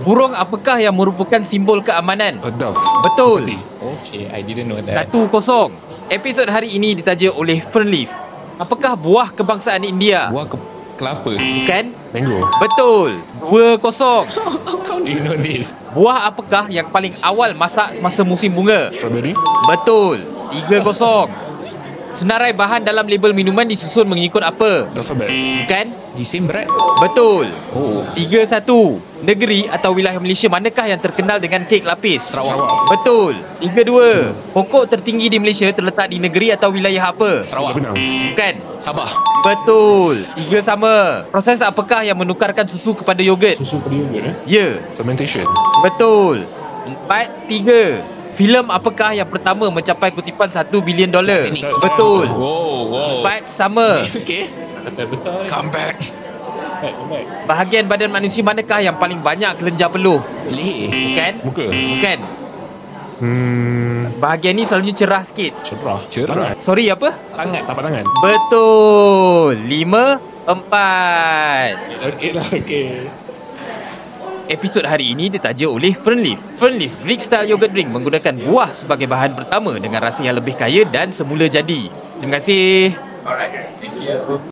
Burung apakah yang merupakan simbol keamanan? A dove. Betul. Okay, I didn't know that. 1-0. Episod hari ini ditaja oleh Fernleaf. Apakah buah kebangsaan India? Buah kelapa. Bukan? Mango. Betul. 2-0. How do you know this? Buah apakah yang paling awal masak semasa musim bunga? Strawberry. Betul. 3-0. Senarai bahan dalam label minuman disusun mengikut apa? Alphabet. Bukan? Jisim berat. Betul. Oh, 3-1. Negeri atau wilayah Malaysia manakah yang terkenal dengan kek lapis? Sarawak. Betul. 3-2. Pokok tertinggi di Malaysia terletak di negeri atau wilayah apa? Sarawak. Benang. Bukan. Sabah. Betul. 3 sama. Proses apakah yang menukarkan susu kepada yogurt? Susu pada yogurt Ya. Fermentation. Betul. 4-3. Filem apakah yang pertama mencapai kutipan $1 bilion? Titanic. Betul. Wow. 4 sama. Okay. Come back. Bahagian badan manusia manakah yang paling banyak kelenjar peluh? Leher. Bukan? Muka. Bukan. Bahagian ni selalunya cerah sikit. Cerah. Cerah. Sorry, apa? Tangan. Tapak tangan. Betul. 5-4. Okay lah, okay. Episod hari ini ditaja oleh Fernleaf. Fernleaf Greek Style Yogurt Drink menggunakan buah sebagai bahan pertama dengan rasa yang lebih kaya dan semula jadi. Terima kasih. Alright. Thank you.